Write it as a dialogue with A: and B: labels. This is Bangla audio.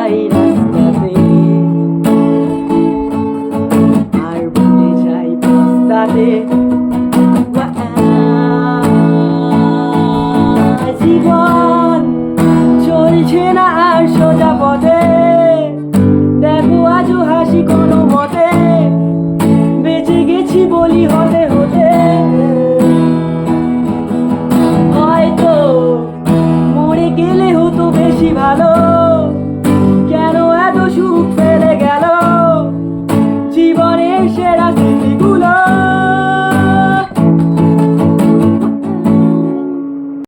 A: যাই রাস্তাতে, আর ভুলে যাই পস্তাতে। জীবন চলছে না আর সোজা পথে, দেখো আজও হাসি কোনো মতে, বেঁচে গেছি বলি হতে হতে। হয়তো মরে গেলে হতো বেশি ভালো।